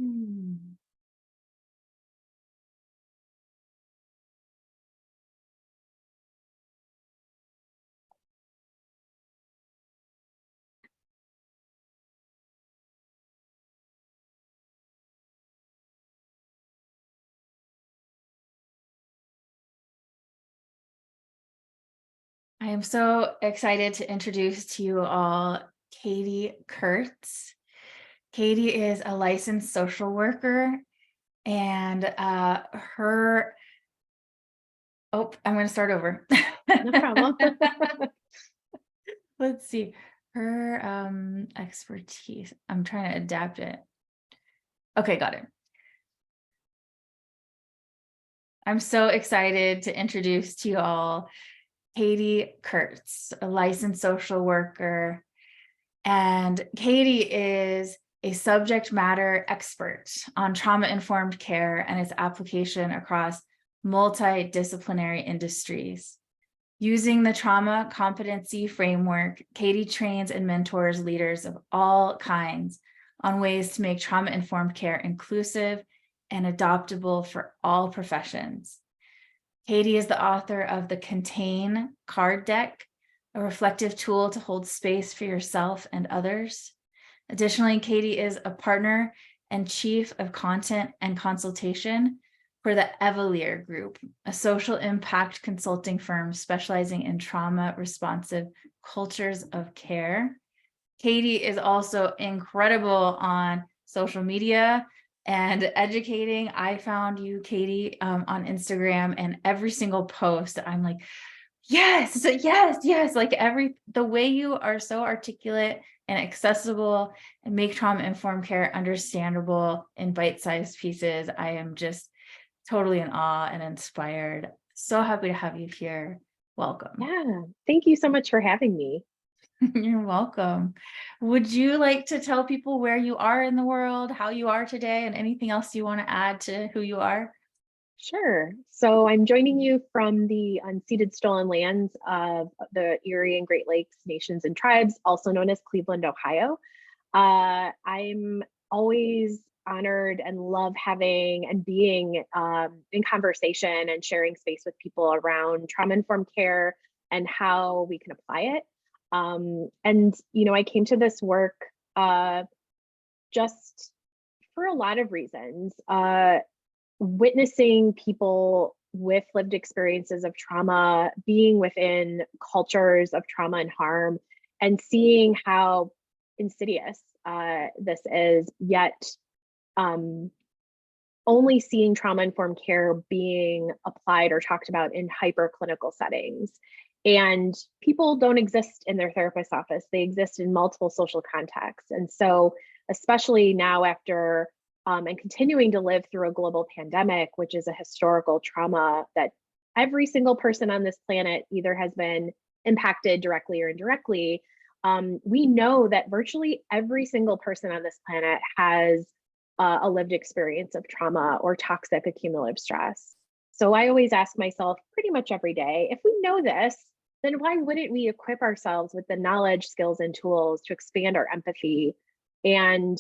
Mm. I am so excited to introduce to you all Katie Kurtz. Katie is a licensed social worker, and her, oh, I'm going to start over. No problem. Let's see, her expertise. I'm trying to adapt it. Okay, got it. I'm so excited to introduce to you all Katie Kurtz, a licensed social worker. And Katie is a subject matter expert on trauma-informed care and its application across multidisciplinary industries. Using the Trauma Competency Framework, Katie trains and mentors leaders of all kinds on ways to make trauma-informed care inclusive and adoptable for all professions. Katie is the author of the Contain card deck, a reflective tool to hold space for yourself and others. Additionally, Katie is a partner and chief of content and consultation for the Evellere Group, a social impact consulting firm specializing in trauma-responsive cultures of care. Katie is also incredible on social media and educating. I found you, Katie, on Instagram, and every single post, I'm like, yes, yes, yes. Like the way you are so articulate and accessible and make trauma-informed care understandable in bite-sized pieces. I am just totally in awe and inspired. So happy to have you here. Welcome. Yeah, thank you so much for having me. You're welcome. Would you like to tell people where you are in the world, how you are today, and anything else you want to add to who you are? Sure. So I'm joining you from the unceded stolen lands of the Erie and Great Lakes Nations and Tribes, also known as Cleveland, Ohio. I'm always honored and love having and being in conversation and sharing space with people around trauma-informed care and how we can apply it. I came to this work just for a lot of reasons. Witnessing people with lived experiences of trauma, being within cultures of trauma and harm, and seeing how insidious this is, yet only seeing trauma-informed care being applied or talked about in hyperclinical settings. And people don't exist in their therapist's office. They exist in multiple social contexts. And so, especially now after and continuing to live through a global pandemic, which is a historical trauma that every single person on this planet either has been impacted directly or indirectly, we know that virtually every single person on this planet has a lived experience of trauma or toxic accumulative stress. So I always ask myself pretty much every day, if we know this, then why wouldn't we equip ourselves with the knowledge, skills, and tools to expand our empathy and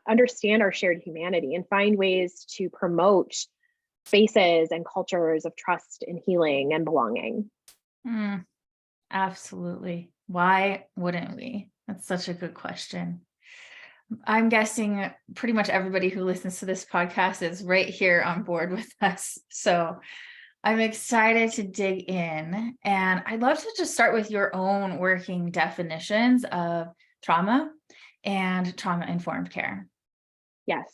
understand our shared humanity and find ways to promote spaces and cultures of trust and healing and belonging? Absolutely. Why wouldn't we? That's such a good question. I'm guessing pretty much everybody who listens to this podcast is right here on board with us. So I'm excited to dig in. And I'd love to just start with your own working definitions of trauma and trauma-informed care. Yes,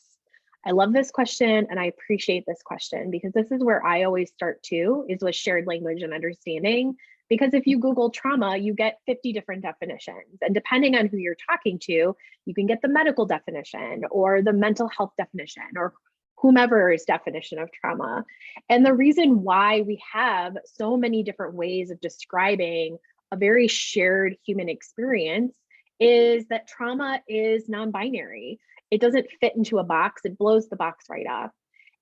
I love this question and I appreciate this question because this is where I always start too, is with shared language and understanding. Because if you Google trauma, you get 50 different definitions. And depending on who you're talking to, you can get the medical definition or the mental health definition or whomever's definition of trauma. And the reason why we have so many different ways of describing a very shared human experience is that trauma is non-binary. It doesn't fit into a box, it blows the box right up.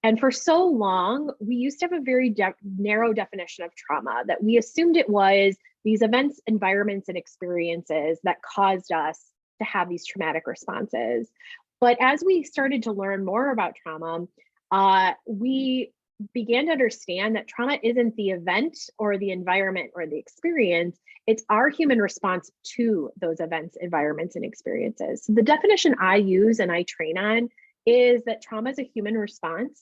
And for so long, we used to have a very narrow definition of trauma, that we assumed it was these events, environments, and experiences that caused us to have these traumatic responses. But as we started to learn more about trauma, we began to understand that trauma isn't the event or the environment or the experience, it's our human response to those events, environments, and experiences. So the definition I use and I train on is that trauma is a human response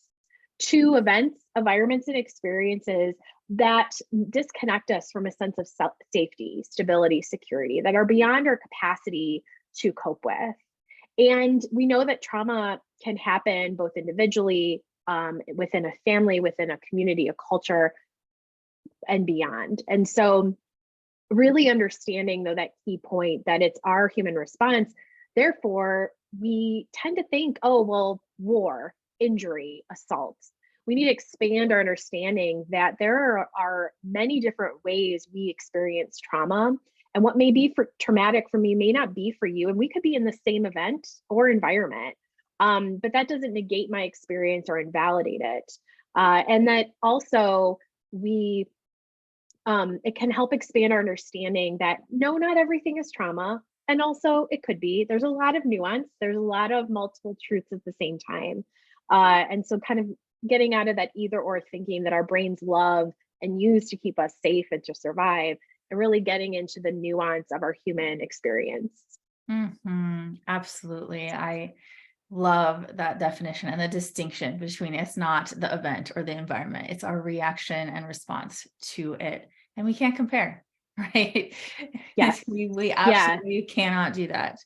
to events, environments, and experiences that disconnect us from a sense of safety, stability, security, that are beyond our capacity to cope with. And we know that trauma can happen both individually, within a family, within a community, a culture, and beyond. And so really understanding, though, that key point that it's our human response, therefore, we tend to think, oh, well, war, injury, assault. We need to expand our understanding that there are many different ways we experience trauma. And what may be traumatic for me may not be for you. And we could be in the same event or environment. But that doesn't negate my experience or invalidate it. And that also it can help expand our understanding that no, not everything is trauma. And also it could be, there's a lot of nuance. There's a lot of multiple truths at the same time. And so kind of getting out of that either or thinking that our brains love and use to keep us safe and to survive, and really getting into the nuance of our human experience. Absolutely. I love that definition and the distinction between it's not the event or the environment, it's our reaction and response to it. And we can't compare, right? Yes. We absolutely cannot do that.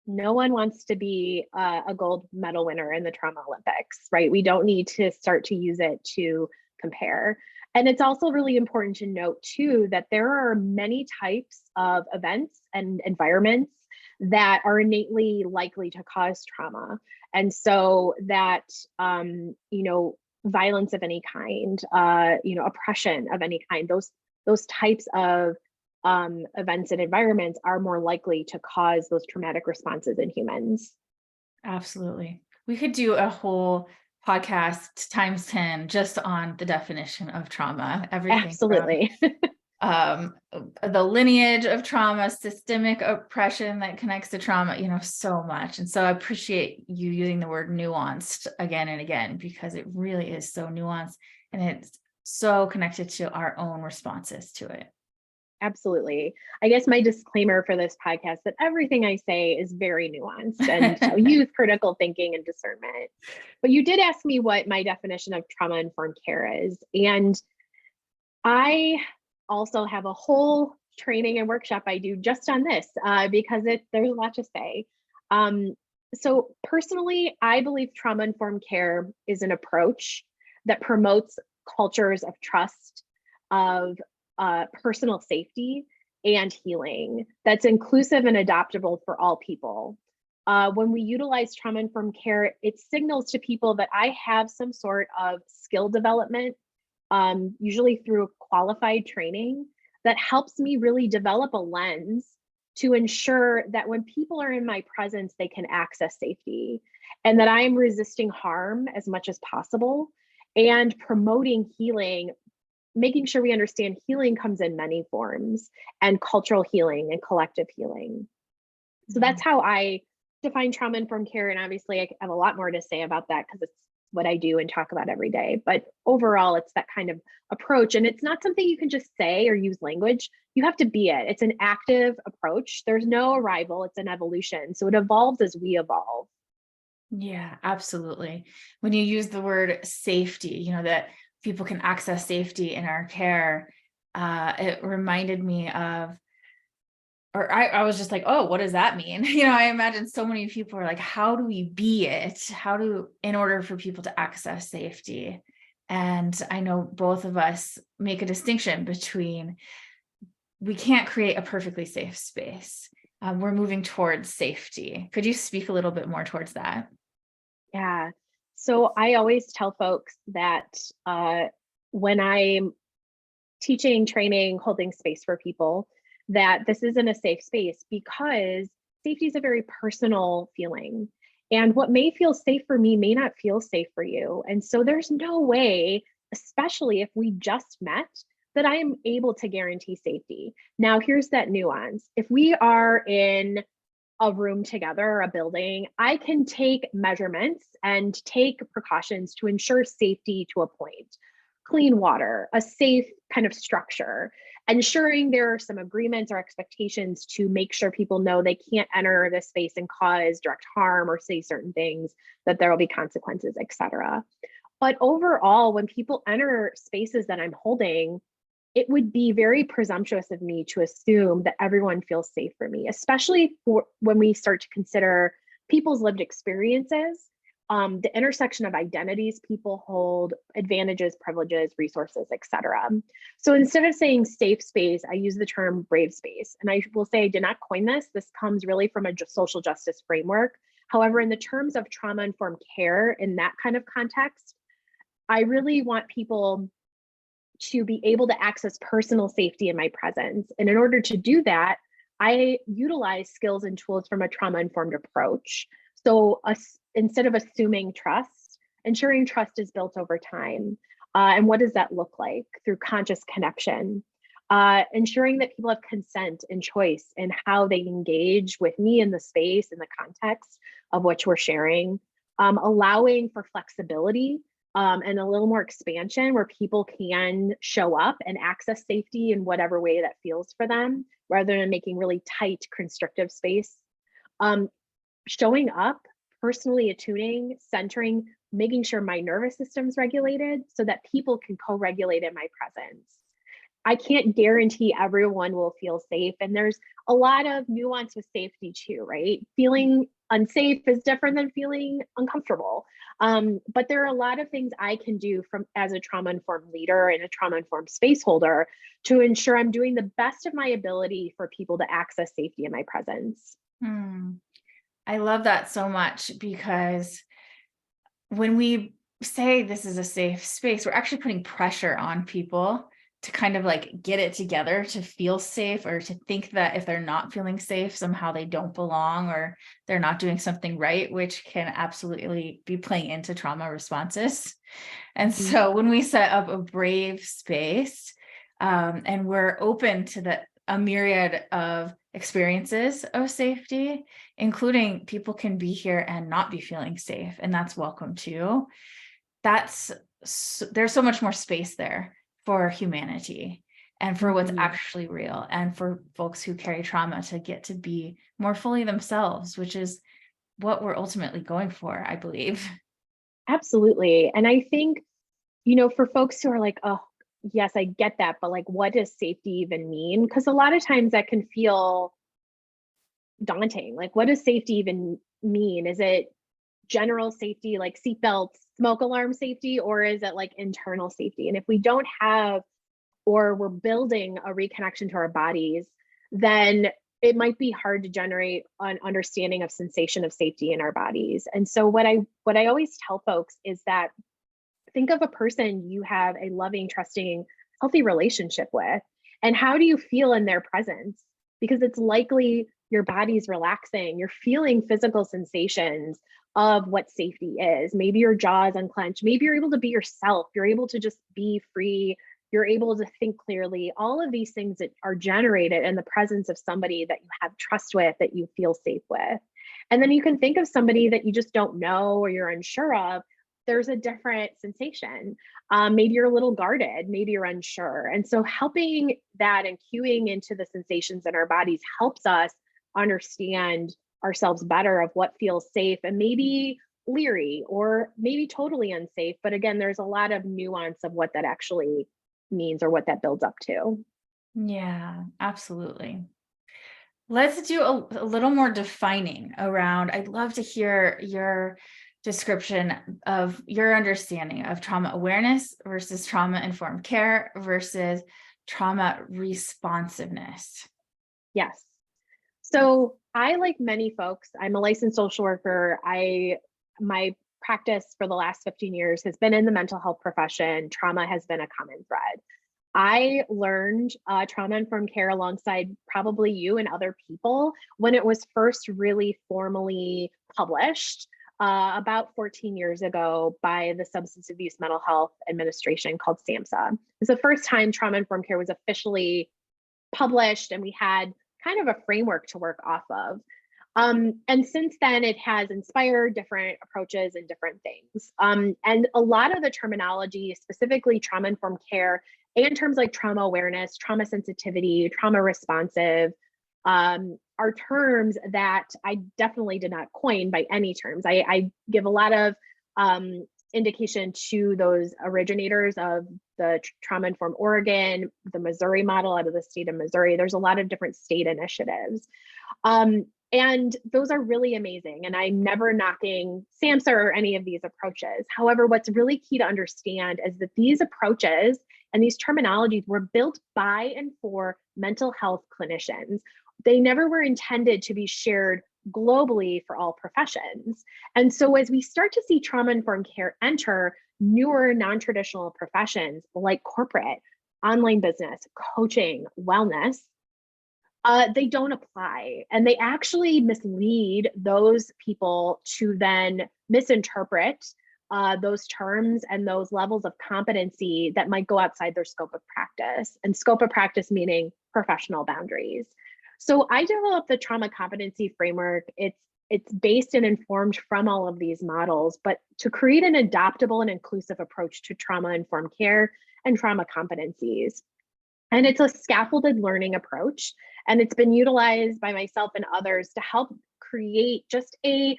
No one wants to be a gold medal winner in the trauma Olympics, right? We don't need to start to use it to compare. And it's also really important to note too, that there are many types of events and environments that are innately likely to cause trauma. And so that, violence of any kind, oppression of any kind, those types of events and environments are more likely to cause those traumatic responses in humans. Absolutely. We could do a whole podcast times 10 just on the definition of trauma. Everything Absolutely. from the lineage of trauma, systemic oppression that connects to trauma, so much. And so I appreciate you using the word nuanced again and again, because it really is so nuanced and it's so connected to our own responses to it. Absolutely. I guess my disclaimer for this podcast that everything I say is very nuanced and use critical thinking and discernment. But you did ask me what my definition of trauma-informed care is. And I also have a whole training and workshop I do just on this because there's a lot to say. So personally, I believe trauma-informed care is an approach that promotes cultures of trust, of personal safety and healing that's inclusive and adoptable for all people. When we utilize trauma-informed care, it signals to people that I have some sort of skill development, usually through qualified training, that helps me really develop a lens to ensure that when people are in my presence, they can access safety, and that I am resisting harm as much as possible and promoting healing, making sure we understand healing comes in many forms, and cultural healing and collective healing. So that's how I define trauma-informed care. And obviously I have a lot more to say about that because it's what I do and talk about every day. But overall, it's that kind of approach. And it's not something you can just say or use language. You have to be it. It's an active approach. There's no arrival. It's an evolution. So it evolves as we evolve. Yeah, absolutely. When you use the word safety, that people can access safety in our care, it reminded me of, or I was just like, oh, what does that mean? I imagine so many people are like, how do we be it? In order for people to access safety? And I know both of us make a distinction between, we can't create a perfectly safe space. We're moving towards safety. Could you speak a little bit more towards that? Yeah. So I always tell folks that when I'm teaching, training, holding space for people, that this isn't a safe space because safety is a very personal feeling. And what may feel safe for me may not feel safe for you. And so there's no way, especially if we just met, that I am able to guarantee safety. Now, here's that nuance. If we are in a room together or a building, I can take measurements and take precautions to ensure safety to a point. Clean water, a safe kind of structure, ensuring there are some agreements or expectations to make sure people know they can't enter this space and cause direct harm or say certain things, that there will be consequences, etc. But overall, when people enter spaces that I'm holding, it would be very presumptuous of me to assume that everyone feels safe for me, especially when we start to consider people's lived experiences, the intersection of identities people hold, advantages, privileges, resources, etc. So instead of saying safe space, I use the term brave space. And I will say I did not coin this. This comes really from a social justice framework. However, in the terms of trauma-informed care in that kind of context, I really want people to be able to access personal safety in my presence. And in order to do that, I utilize skills and tools from a trauma-informed approach. So instead of assuming trust, ensuring trust is built over time. And what does that look like? Through conscious connection. Ensuring that people have consent and choice in how they engage with me in the space, in the context of which we're sharing. Allowing for flexibility and a little more expansion where people can show up and access safety in whatever way that feels for them, rather than making really tight, constrictive space. Showing up, personally attuning, centering, making sure my nervous system's regulated so that people can co-regulate in my presence. I can't guarantee everyone will feel safe. And there's a lot of nuance with safety too, right? Feeling unsafe is different than feeling uncomfortable. But there are a lot of things I can do as a trauma-informed leader and a trauma-informed space holder to ensure I'm doing the best of my ability for people to access safety in my presence. I love that so much, because when we say this is a safe space, we're actually putting pressure on people to kind of like get it together, to feel safe, or to think that if they're not feeling safe, somehow they don't belong or they're not doing something right, which can absolutely be playing into trauma responses. And so when we set up a brave space, and we're open to a myriad of experiences of safety, including people can be here and not be feeling safe, and that's welcome too. There's so much more space there for humanity and for what's actually real, and for folks who carry trauma to get to be more fully themselves, which is what we're ultimately going for, I believe. Absolutely. And I think, for folks who are like, oh, yes, I get that, but like, what does safety even mean? Because a lot of times that can feel daunting. Like, what does safety even mean? Is it general safety, like seatbelts, smoke alarm safety, or is it like internal safety? And if we don't have, or we're building a reconnection to our bodies, then it might be hard to generate an understanding of sensation of safety in our bodies. And so what I always tell folks is that think of a person you have a loving, trusting, healthy relationship with, and how do you feel in their presence? Because it's likely your body's relaxing, you're feeling physical sensations of what safety is. Maybe your jaw is unclenched, maybe you're able to be yourself, you're able to just be free, you're able to think clearly. All of these things that are generated in the presence of somebody that you have trust with, that you feel safe with. And then you can think of somebody that you just don't know or you're unsure of. There's a different sensation. Maybe you're a little guarded, maybe you're unsure. And so helping that and cueing into the sensations in our bodies helps us understand ourselves better, of what feels safe and maybe leery or maybe totally unsafe. But again, there's a lot of nuance of what that actually means or what that builds up to. Yeah, absolutely. Let's do a little more defining around. I'd love to hear your description of your understanding of trauma awareness versus trauma-informed care versus trauma responsiveness. Yes. So I, like many folks, I'm a licensed social worker. My practice for the last 15 years has been in the mental health profession. Trauma has been a common thread. I learned trauma-informed care alongside probably you and other people when it was first really formally published about 14 years ago by the Substance Abuse Mental Health Administration, called SAMHSA. It's the first time trauma-informed care was officially published, and we had kind of a framework to work off of. And since then, it has inspired different approaches and different things. And a lot of the terminology, specifically trauma-informed care, and terms like trauma awareness, trauma sensitivity, trauma responsive, are terms that I definitely did not coin by any terms. I give a lot of indication to those originators of the trauma-informed Oregon, the Missouri model out of the state of Missouri. There's a lot of different state initiatives. And those are really amazing. And I'm never knocking SAMHSA or any of these approaches. However, what's really key to understand is that these approaches and these terminologies were built by and for mental health clinicians. They never were intended to be shared globally for all professions. And so as we start to see trauma-informed care enter newer non-traditional professions like corporate, online business, coaching, wellness, they don't apply, and they actually mislead those people to then misinterpret those terms and those levels of competency that might go outside their scope of practice, and scope of practice meaning professional boundaries. So I developed the Trauma Competency Framework. It's based and informed from all of these models, but to create an adoptable and inclusive approach to trauma-informed care and trauma competencies. And it's a scaffolded learning approach, and it's been utilized by myself and others to help create just a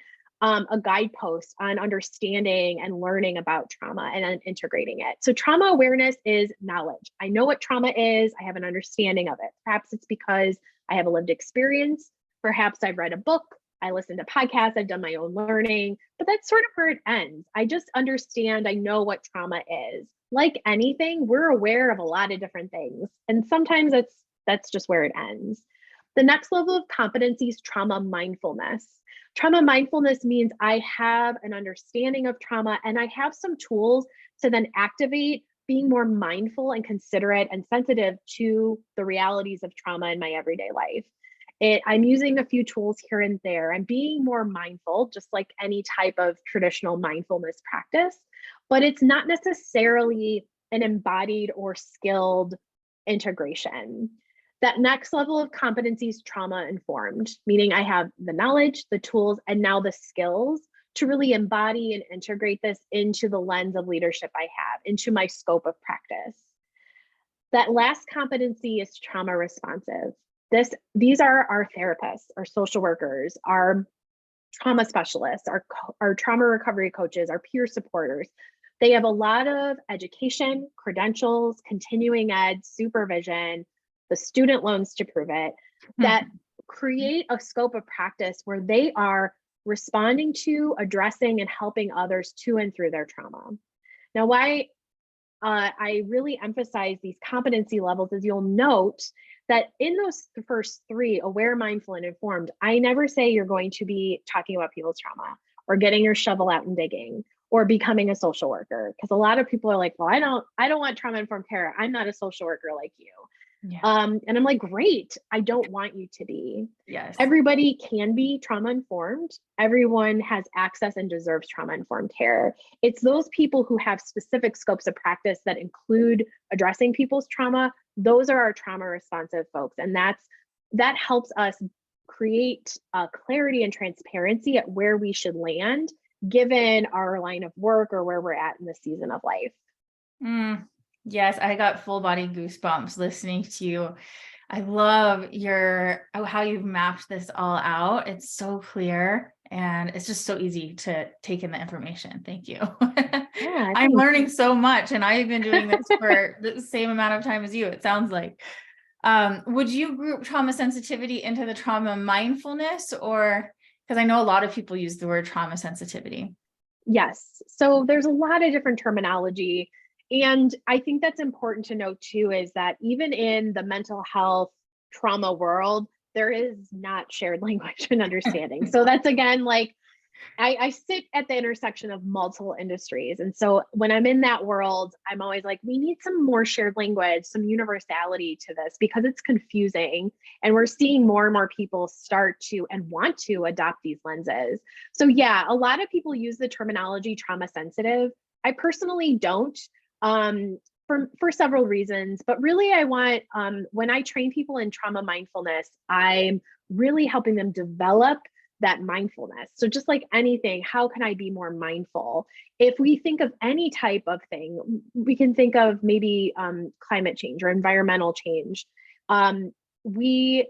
guidepost on understanding and learning about trauma and integrating it. So trauma awareness is knowledge. I know what trauma is. I have an understanding of it. Perhaps it's because I have a lived experience. Perhaps I've read a book. I listen to podcasts. I've done my own learning, but that's sort of where it ends. I just understand. I know what trauma is. Like anything, we're aware of a lot of different things, and sometimes that's just where it ends. The next level of competency is trauma mindfulness. Trauma mindfulness means I have an understanding of trauma and I have some tools to then activate being more mindful and considerate and sensitive to the realities of trauma in my everyday life. I'm using a few tools here and there. I'm being more mindful, just like any type of traditional mindfulness practice, but it's not necessarily an embodied or skilled integration. That next level of competency is trauma informed, meaning I have the knowledge, the tools, and now the skills to really embody and integrate this into the lens of leadership I have, into my scope of practice. That last competency is trauma responsive. These are our therapists, our social workers, our trauma specialists, our trauma recovery coaches, our peer supporters. They have a lot of education, credentials, continuing ed, supervision, the student loans to prove it, that create a scope of practice where they are responding to, addressing, and helping others to and through their trauma. Now, why I really emphasize these competency levels is you'll note that in those first three, aware, mindful, and informed, I never say you're going to be talking about people's trauma or getting your shovel out and digging or becoming a social worker. Because a lot of people are like, well, I don't want trauma-informed care. I'm not a social worker like you. Yeah. And I'm like, great, I don't want you to be. Yes. Everybody can be trauma-informed. Everyone has access and deserves trauma-informed care. It's those people who have specific scopes of practice that include addressing people's trauma. Those are our trauma-responsive folks. And that helps us create clarity and transparency at where we should land, given our line of work or where we're at in the season of life. Yes, I got full body goosebumps listening to you. I love how you've mapped this all out. It's so clear and it's just so easy to take in the information. Thank you. Yeah, I'm learning so much, and I've been doing this for the same amount of time as you, it sounds like. Would you group trauma sensitivity into the trauma mindfulness, or because I know a lot of people use the word trauma sensitivity? Yes. So there's a lot of different terminology. And I think that's important to note too, is that even in the mental health trauma world, there is not shared language and understanding. So that's again, like I sit at the intersection of multiple industries. And so when I'm in that world, I'm always like, we need some more shared language, some universality to this, because it's confusing. And we're seeing more and more people start to and want to adopt these lenses. So yeah, a lot of people use the terminology trauma sensitive. I personally don't. For several reasons, but really I want, when I train people in trauma mindfulness, I'm really helping them develop that mindfulness. So just like anything, how can I be more mindful? If we think of any type of thing, we can think of maybe climate change or environmental change. We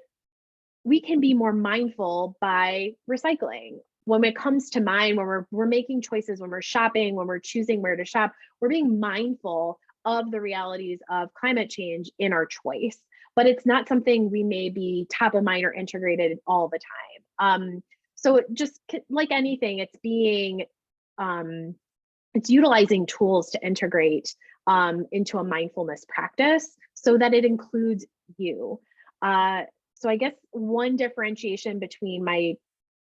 can be more mindful by recycling. When it comes to mind, when we're making choices, when we're shopping, when we're choosing where to shop, we're being mindful of the realities of climate change in our choice. But it's not something we may be top of mind or integrated all the time. So just like anything, it's utilizing tools to integrate into a mindfulness practice so that it includes you. So I guess one differentiation between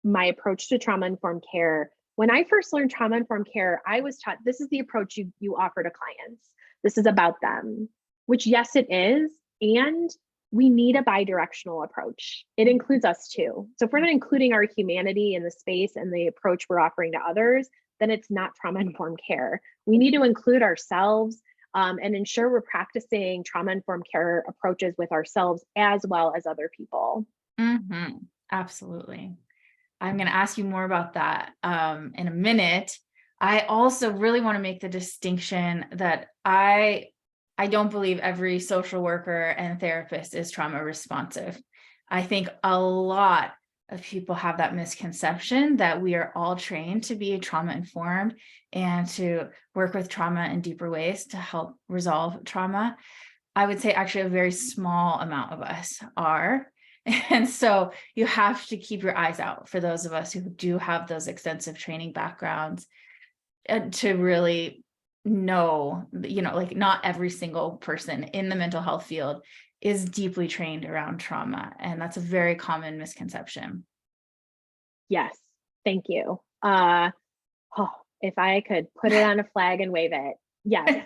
my approach to trauma-informed care, when I first learned trauma-informed care, I was taught this is the approach you offer to clients. This is about them, which yes, it is. And we need a bi-directional approach. It includes us too. So if we're not including our humanity in the space and the approach we're offering to others, then it's not trauma-informed care. We need to include ourselves and ensure we're practicing trauma-informed care approaches with ourselves as well as other people. Mm-hmm. Absolutely. I'm going to ask you more about that in a minute. I also really want to make the distinction that I don't believe every social worker and therapist is trauma responsive. I think a lot of people have that misconception that we are all trained to be trauma informed and to work with trauma in deeper ways to help resolve trauma. I would say actually a very small amount of us are. And so you have to keep your eyes out for those of us who do have those extensive training backgrounds to really know, like not every single person in the mental health field is deeply trained around trauma. And that's a very common misconception. Yes, thank you. If I could put it on a flag and wave it, yes,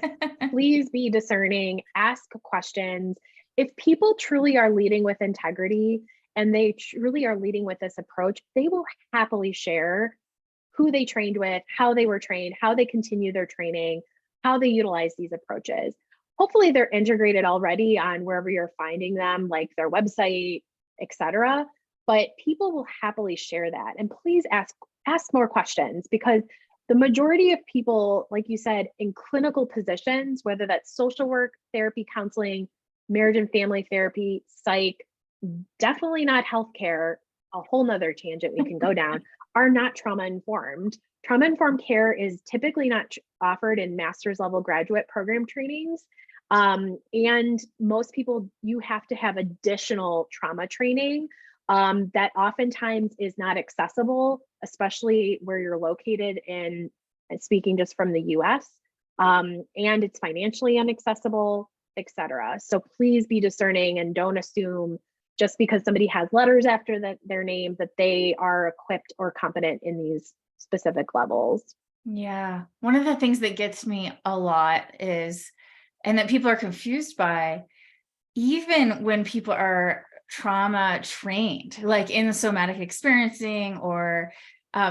please be discerning, ask questions. If people truly are leading with integrity and they truly are leading with this approach, they will happily share who they trained with, how they were trained, how they continue their training, how they utilize these approaches. Hopefully they're integrated already on wherever you're finding them, like their website, etc. But people will happily share that. And please ask more questions, because the majority of people, like you said, in clinical positions, whether that's social work, therapy, counseling, marriage and family therapy, psych, definitely not healthcare, a whole nother tangent we can go down, are not trauma-informed. Trauma-informed care is typically not offered in master's level graduate program trainings. And most people, you have to have additional trauma training that oftentimes is not accessible, especially where you're located in, speaking just from the US, and it's financially inaccessible, etc. So please be discerning and don't assume just because somebody has letters after their name that they are equipped or competent in these specific levels. Yeah. One of the things that gets me a lot is, and that people are confused by, even when people are trauma trained, like in somatic experiencing or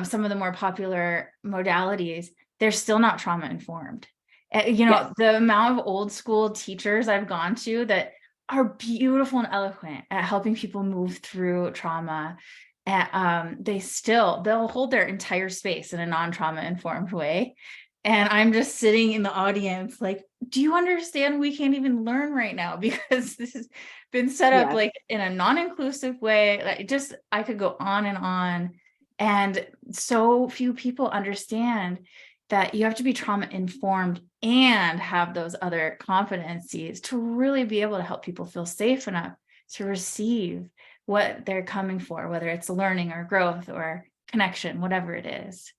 some of the more popular modalities, they're still not trauma informed. Yes. The amount of old school teachers I've gone to that are beautiful and eloquent at helping people move through trauma. And they'll hold their entire space in a non-trauma informed way. And I'm just sitting in the audience like, do you understand we can't even learn right now because this has been set up like in a non-inclusive way. I could go on and on. And so few people understand that you have to be trauma informed and have those other competencies to really be able to help people feel safe enough to receive what they're coming for, whether it's learning or growth or connection, whatever it is.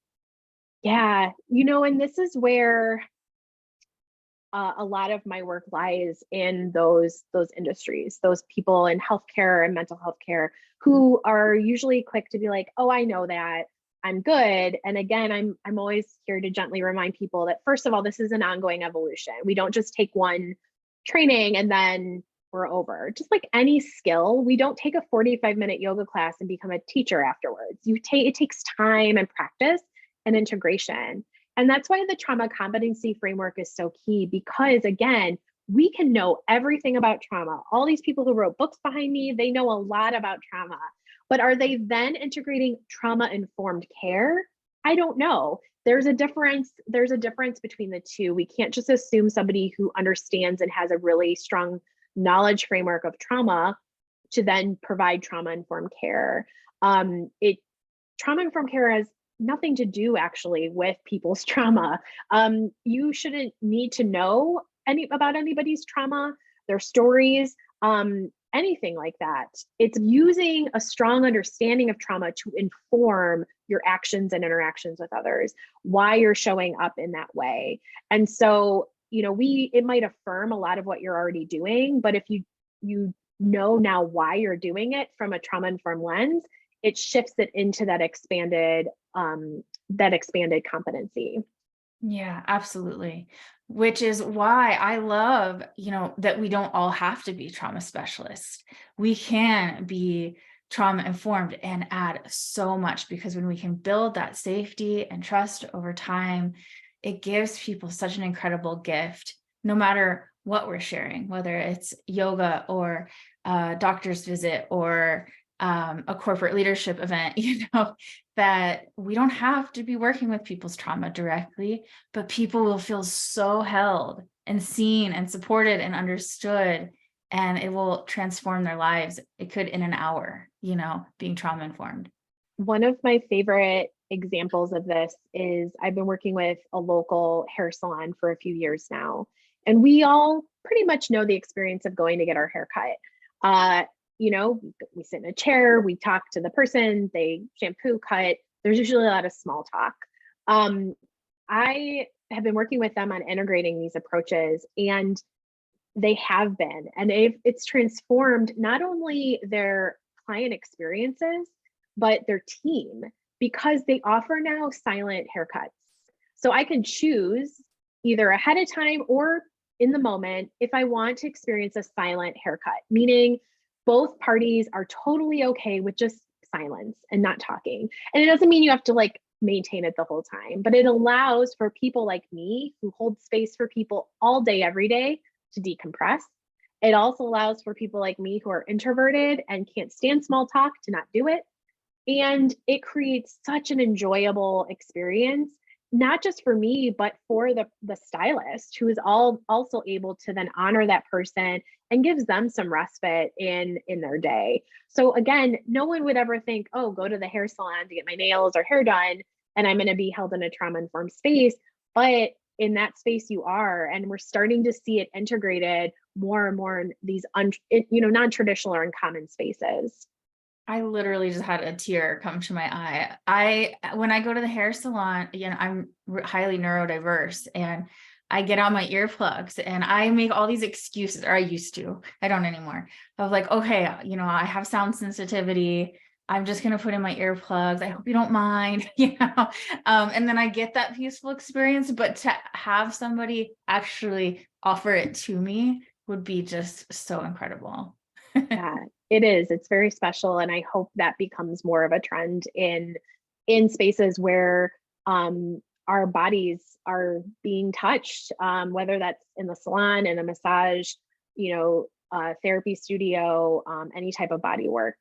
Yeah, and this is where a lot of my work lies, in those industries, those people in healthcare and mental health care who are usually quick to be like, oh, I know that, I'm good. And again, I'm always here to gently remind people that, first of all, this is an ongoing evolution. We don't just take one training and then we're over. Just like any skill, we don't take a 45-minute yoga class and become a teacher afterwards. It takes time and practice and integration. And that's why the trauma competency framework is so key, because again, we can know everything about trauma. All these people who wrote books behind me, they know a lot about trauma. But are they then integrating trauma-informed care? I don't know. There's a difference between the two. We can't just assume somebody who understands and has a really strong knowledge framework of trauma to then provide trauma-informed care. Trauma-informed care has nothing to do actually with people's trauma. You shouldn't need to know about anybody's trauma, their stories, anything like that. It's using a strong understanding of trauma to inform your actions and interactions with others, why you're showing up in that way. And so, it might affirm a lot of what you're already doing, but if you know now why you're doing it from a trauma-informed lens, it shifts it into that expanded competency. Yeah, absolutely. Which is why I love, that we don't all have to be trauma specialists. We can be trauma informed and add so much, because when we can build that safety and trust over time, it gives people such an incredible gift, no matter what we're sharing, whether it's yoga or a doctor's visit or a corporate leadership event, that we don't have to be working with people's trauma directly, but people will feel so held and seen and supported and understood, and it will transform their lives. It could in an hour, being trauma informed. One of my favorite examples of this is I've been working with a local hair salon for a few years now, and we all pretty much know the experience of going to get our hair cut. We sit in a chair, we talk to the person, they shampoo, cut. There's usually a lot of small talk. I have been working with them on integrating these approaches, and they have been, and it's transformed not only their client experiences, but their team, because they offer now silent haircuts. So I can choose either ahead of time or in the moment if I want to experience a silent haircut, meaning both parties are totally okay with just silence and not talking. And it doesn't mean you have to maintain it the whole time, but it allows for people like me who hold space for people all day, every day, to decompress. It also allows for people like me who are introverted and can't stand small talk to not do it. And it creates such an enjoyable experience, not just for me, but for the stylist, who is also able to then honor that person and gives them some respite in their day. So again, no one would ever think, oh, go to the hair salon to get my nails or hair done, and I'm going to be held in a trauma-informed space. But in that space you are, and we're starting to see it integrated more and more in these non-traditional or uncommon spaces. I literally just had a tear come to my eye. When I go to the hair salon, I'm highly neurodiverse, and I get out my earplugs and I make all these excuses, or I used to, I don't anymore. I was like, okay, I have sound sensitivity. I'm just going to put in my earplugs. I hope you don't mind, and then I get that peaceful experience, but to have somebody actually offer it to me would be just so incredible. Yeah, it is. It's very special. And I hope that becomes more of a trend in spaces where our bodies are being touched, whether that's in the salon, in a massage, therapy studio, any type of body work.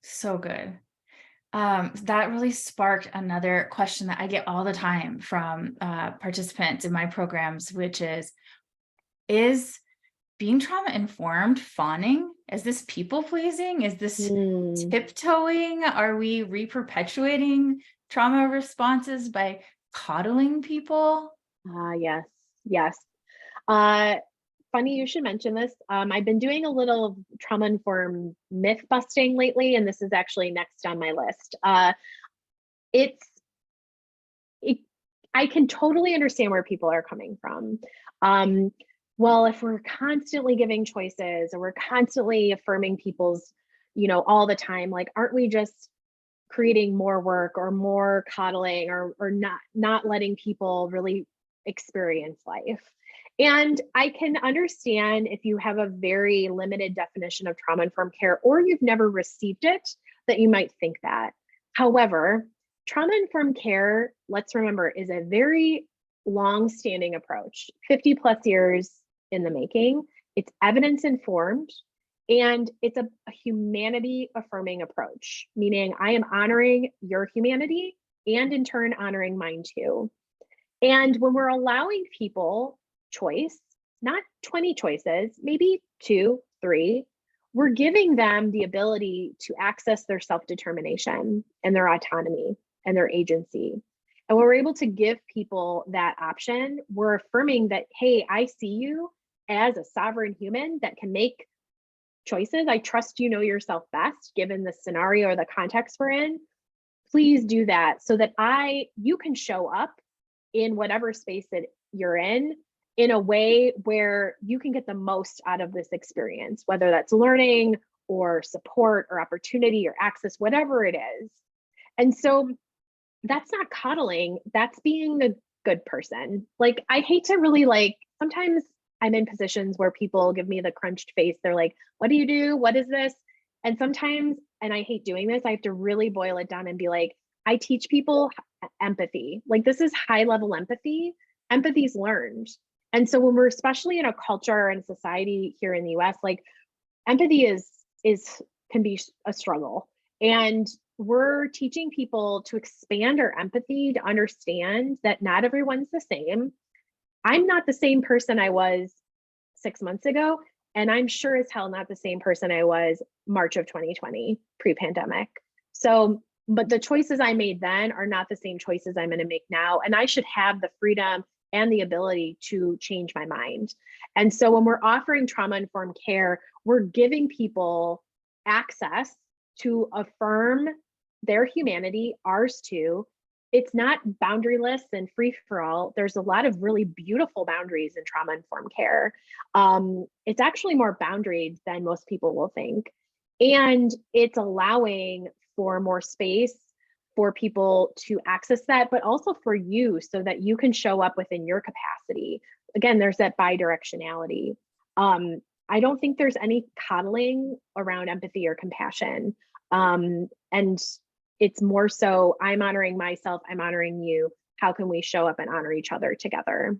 So good. That really sparked another question that I get all the time from participants in my programs, which is being trauma informed fawning? Is this people pleasing? Is this tiptoeing? Are we re-perpetuating trauma responses by coddling people? Yes. Funny you should mention this. I've been doing a little trauma-informed myth busting lately, and this is actually next on my list. I can totally understand where people are coming from. Well, if we're constantly giving choices, or we're constantly affirming people's, all the time, aren't we just creating more work or more coddling, or not letting people really experience life? And I can understand if you have a very limited definition of trauma-informed care, or you've never received it, that you might think that. However, trauma-informed care, let's remember, is a very long-standing approach, 50 plus years in the making. It's evidence-informed, And it's a humanity affirming approach, meaning I am honoring your humanity and in turn honoring mine too. And when we're allowing people choice, not 20 choices, maybe 2, 3, we're giving them the ability to access their self-determination and their autonomy and their agency. And when we're able to give people that option, we're affirming that, hey, I see you as a sovereign human that can make choices. I trust you know yourself best, given the scenario or the context we're in. Please do that so that you can show up in whatever space that you're in a way where you can get the most out of this experience, whether that's learning or support or opportunity or access, whatever it is. And so that's not coddling, that's being a good person. Like, I hate to really sometimes I'm in positions where people give me the crunched face. They're like, what do you do? What is this? And sometimes, and I hate doing this, I have to really boil it down and be like, I teach people empathy. Like, this is high level empathy. Empathy's learned. And so when we're especially in a culture and society here in the US, like, empathy can be a struggle. And we're teaching people to expand our empathy, to understand that not everyone's the same. I'm not the same person I was 6 months ago. And I'm sure as hell not the same person I was March of 2020, pre-pandemic. So, but the choices I made then are not the same choices I'm going to make now. And I should have the freedom and the ability to change my mind. And so when we're offering trauma-informed care, we're giving people access to affirm their humanity, ours too. It's not boundaryless and free for all. There's a lot of really beautiful boundaries in trauma-informed care. It's actually more boundaried than most people will think. And it's allowing for more space for people to access that, but also for you so that you can show up within your capacity. Again, there's that bi-directionality. I don't think there's any coddling around empathy or compassion. And it's more so, I'm honoring myself, I'm honoring you. How can we show up and honor each other together?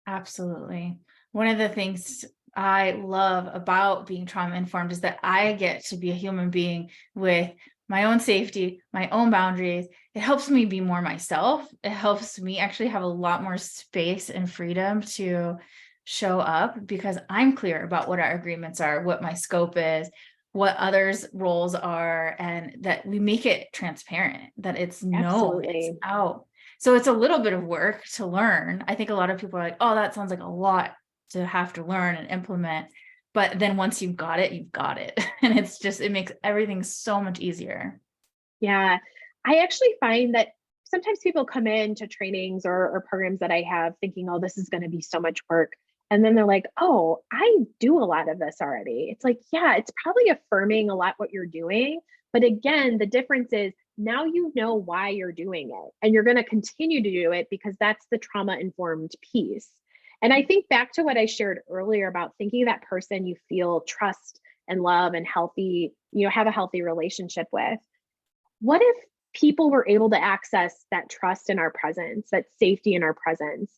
Absolutely. One of the things I love about being trauma informed is that I get to be a human being with my own safety, my own boundaries. It helps me be more myself. It helps me actually have a lot more space and freedom to show up because I'm clear about what our agreements are, what my scope is, what others' roles are, and that we make it transparent, that it's Absolutely. it's out. So it's a little bit of work to learn. I think a lot of people are like, oh, that sounds like a lot to have to learn and implement. But then once you've got it, you've got it. And it makes everything so much easier. Yeah. I actually find that sometimes people come into trainings or programs that I have thinking, oh, this is going to be so much work. And then they're like, oh, I do a lot of this already. It's like, yeah, it's probably affirming a lot what you're doing. But again, the difference is now you know why you're doing it and you're going to continue to do it because that's the trauma informed piece. And I think back to what I shared earlier about thinking that person you feel trust and love and healthy, have a healthy relationship with. What if people were able to access that trust in our presence, that safety in our presence?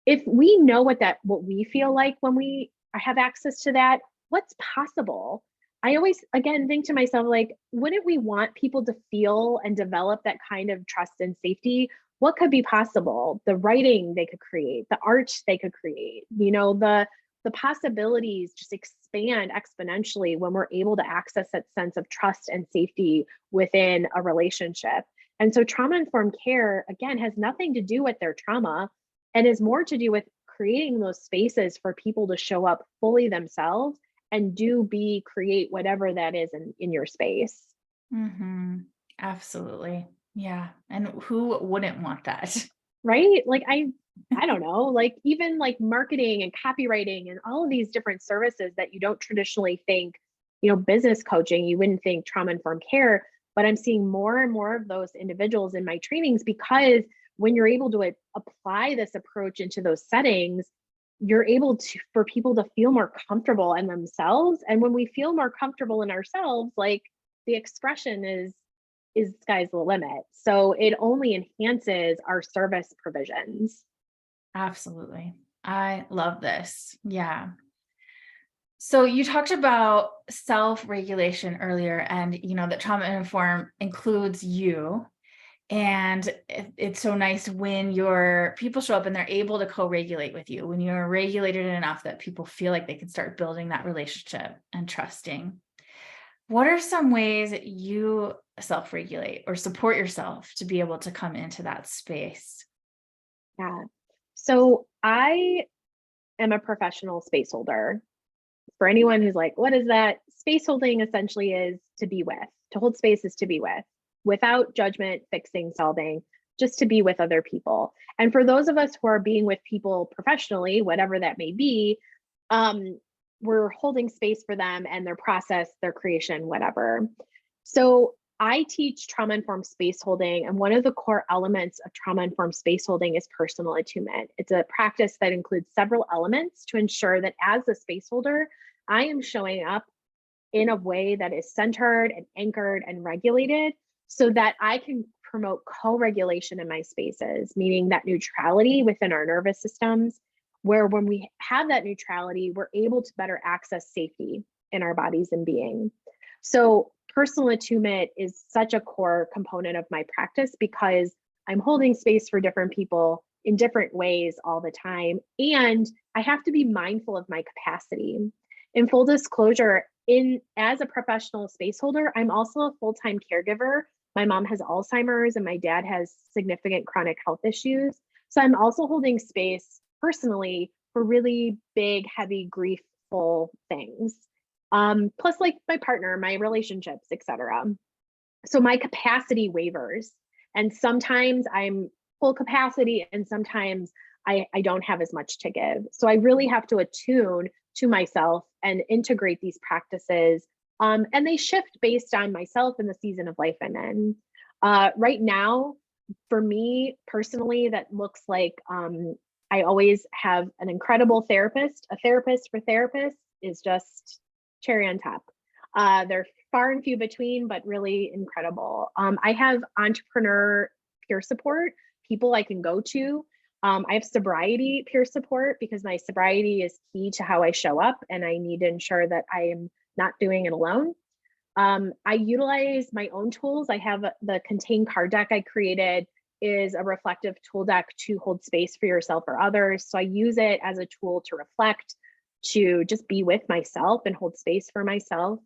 If we know what we feel like when we have access to that, what's possible? I always, again, think to myself, like, wouldn't we want people to feel and develop that kind of trust and safety? What could be possible? The writing they could create, the art they could create, the possibilities just expand exponentially when we're able to access that sense of trust and safety within a relationship. And so trauma-informed care, again, has nothing to do with their trauma and is more to do with creating those spaces for people to show up fully themselves and create whatever that is in your space. Mm-hmm. Absolutely. Yeah. And who wouldn't want that? Right? Like, I don't know, like even like marketing and copywriting and all of these different services that you don't traditionally think, business coaching, you wouldn't think trauma-informed care, but I'm seeing more and more of those individuals in my trainings because when you're able to apply this approach into those settings, you're able for people to feel more comfortable in themselves. And when we feel more comfortable in ourselves, like the expression is sky's the limit. So it only enhances our service provisions. Absolutely. I love this. Yeah. So you talked about self-regulation earlier, and that trauma inform includes you. And it's so nice when your people show up and they're able to co-regulate with you, when you're regulated enough that people feel like they can start building that relationship and trusting. What are some ways that you self-regulate or support yourself to be able to come into that space? Yeah. So I am a professional space holder. For anyone who's like, what is that? Space holding essentially is to be with, to hold space is to be with, without judgment, fixing, solving, just to be with other people. And for those of us who are being with people professionally, whatever that may be, we're holding space for them and their process, their creation, whatever. So I teach trauma-informed space holding, and one of the core elements of trauma-informed space holding is personal attunement. It's a practice that includes several elements to ensure that as a space holder, I am showing up in a way that is centered and anchored and regulated so that I can promote co-regulation in my spaces, meaning that neutrality within our nervous systems, where when we have that neutrality, we're able to better access safety in our bodies and being. So personal attunement is such a core component of my practice because I'm holding space for different people in different ways all the time. And I have to be mindful of my capacity. In full disclosure, as a professional space holder, I'm also a full-time caregiver. My mom has Alzheimer's and my dad has significant chronic health issues. So I'm also holding space personally for really big, heavy, griefful things. Plus like my partner, my relationships, etc. So my capacity wavers. And sometimes I'm full capacity and sometimes I don't have as much to give. So I really have to attune to myself and integrate these practices. And they shift based on myself and the season of life I'm in. Right now, for me personally, that looks like I always have an incredible therapist. A therapist for therapists is just cherry on top. They're far and few between, but really incredible. I have entrepreneur peer support, people I can go to. I have sobriety peer support because my sobriety is key to how I show up and I need to ensure that I am not doing it alone. I utilize my own tools. I have the Contain card deck I created is a reflective tool deck to hold space for yourself or others. So I use it as a tool to reflect, to just be with myself and hold space for myself.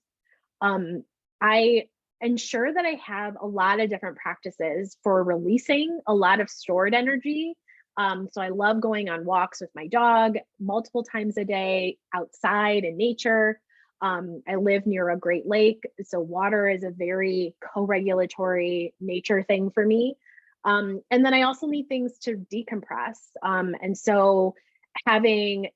I ensure that I have a lot of different practices for releasing a lot of stored energy. So I love going on walks with my dog multiple times a day outside in nature. I live near a Great Lake, so water is a very co-regulatory nature thing for me. And then I also need things to decompress. And so having,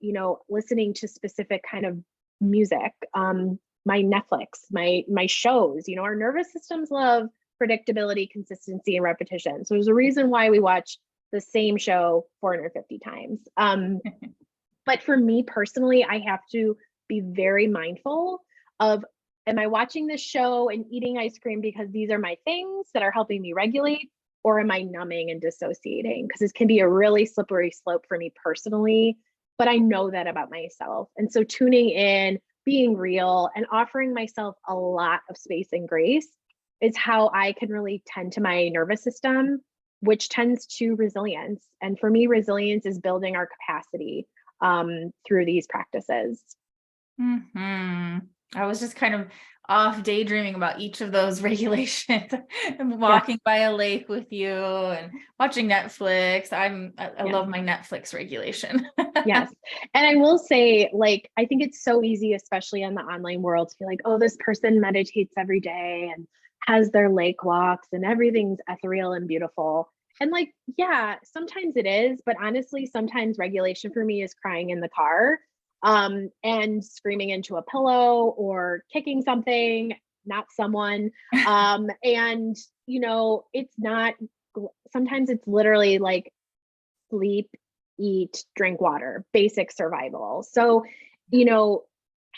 listening to specific kind of music, my Netflix, my shows, our nervous systems love predictability, consistency, and repetition. So there's a reason why we watch the same show 450 times. But for me personally, I have to be very mindful of, am I watching this show and eating ice cream because these are my things that are helping me regulate? Or am I numbing and dissociating? Because this can be a really slippery slope for me personally, but I know that about myself. And so tuning in, being real, and offering myself a lot of space and grace is how I can really tend to my nervous system, which tends to resilience. And for me, resilience is building our capacity through these practices. I was just kind of off daydreaming about each of those regulations and walking by a lake with you and watching Netflix. I love my Netflix regulation. Yes. And I will say, I think it's so easy, especially in the online world, to be like, oh, this person meditates every day and has their lake walks and everything's ethereal and beautiful. And yeah, sometimes it is, but honestly, sometimes regulation for me is crying in the car and screaming into a pillow or kicking something, not someone. And, it's not, sometimes it's literally sleep, eat, drink water, basic survival. So,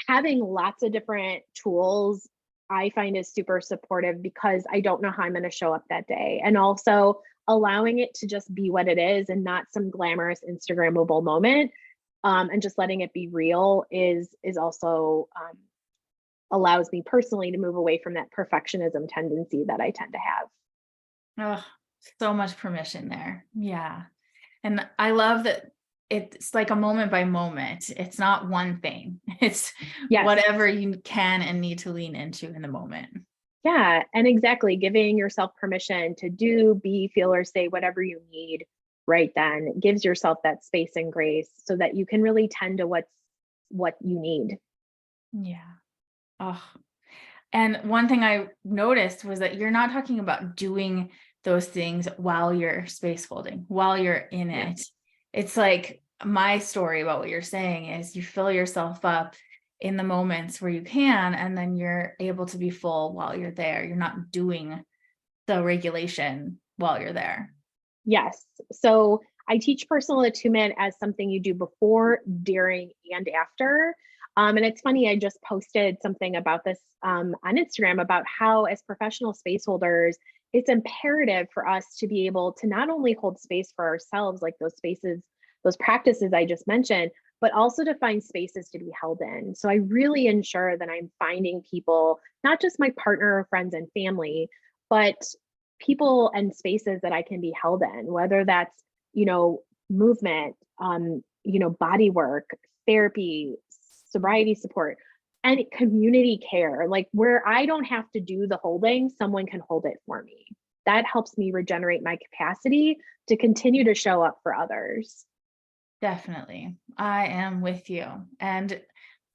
having lots of different tools I find is super supportive because I don't know how I'm going to show up that day. And also allowing it to just be what it is and not some glamorous Instagrammable moment and just letting it be real is also allows me personally to move away from that perfectionism tendency that I tend to have. Oh, so much permission there. Yeah. And I love that it's like a moment by moment. It's not one thing. It's Yes. whatever you can and need to lean into in the moment. Yeah. And exactly, giving yourself permission to do, be, feel, or say whatever you need right then. It gives yourself that space and grace so that you can really tend to what you need. Yeah. Oh, and one thing I noticed was that you're not talking about doing those things while you're space folding, while you're in Yeah. it. It's like my story about what you're saying is you fill yourself up in the moments where you can, and then you're able to be full while you're there. You're not doing the regulation while you're there. Yes. So I teach personal attunement as something you do before, during, and after. And it's funny, I just posted something about this on Instagram about how, as professional space holders, it's imperative for us to be able to not only hold space for ourselves, like those spaces, those practices I just mentioned, but also to find spaces to be held in. So I really ensure that I'm finding people, not just my partner, friends, and family, but people and spaces that I can be held in, whether that's, movement, body work, therapy, sobriety support, and community care, like where I don't have to do the holding, someone can hold it for me. That helps me regenerate my capacity to continue to show up for others. Definitely. I am with you. And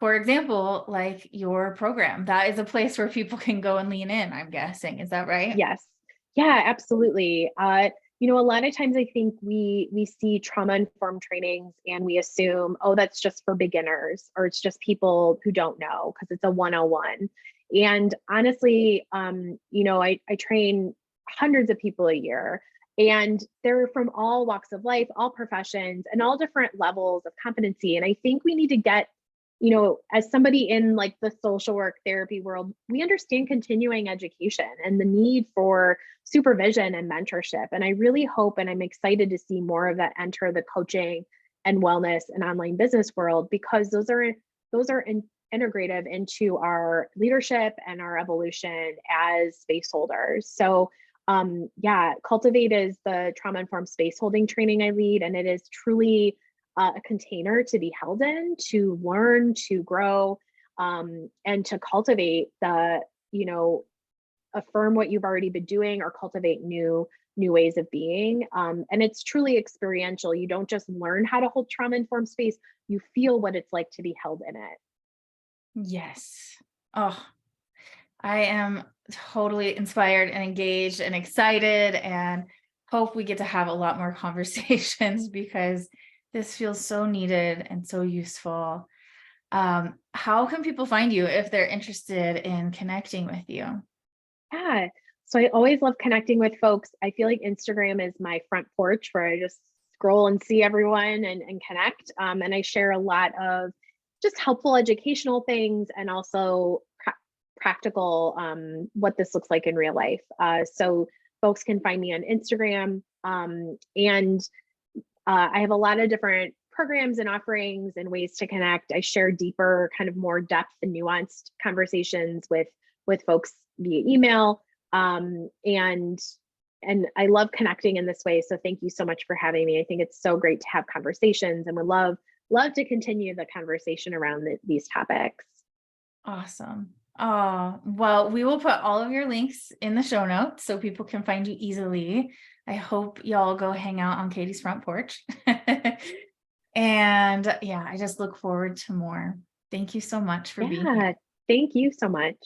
for example, like your program, that is a place where people can go and lean in, I'm guessing. Is that right? Yes. Yeah, absolutely. A lot of times I think we see trauma informed trainings and we assume, oh, that's just for beginners or it's just people who don't know because it's a 101. And honestly, I train hundreds of people a year and they're from all walks of life, all professions, and all different levels of competency. And I think we need to get, as somebody in like the social work therapy world, we understand continuing education and the need for supervision and mentorship. And I really hope, and I'm excited to see more of that enter the coaching and wellness and online business world, because those are integrative into our leadership and our evolution as space holders. So Cultivate is the trauma informed space holding training I lead, and it is truly a container to be held in, to learn, to grow, and to cultivate affirm what you've already been doing or cultivate new ways of being. And it's truly experiential. You don't just learn how to hold trauma informed space, you feel what it's like to be held in it. Yes. Oh, I am totally inspired and engaged and excited, and hope we get to have a lot more conversations because this feels so needed and so useful. How can people find you if they're interested in connecting with you? Yeah. So I always love connecting with folks. I feel like Instagram is my front porch where I just scroll and see everyone and connect. And I share a lot of just helpful educational things and also practical what this looks like in real life. So folks can find me on Instagram. And I have a lot of different programs and offerings and ways to connect. I share deeper, kind of more depth and nuanced conversations with folks via email. And I love connecting in this way. So thank you so much for having me. I think it's so great to have conversations and would love to continue the conversation around these topics. Awesome. Oh, well, we will put all of your links in the show notes so people can find you easily. I hope y'all go hang out on Katie's front porch. And yeah, I just look forward to more. Thank you so much for being here. Yeah, thank you so much.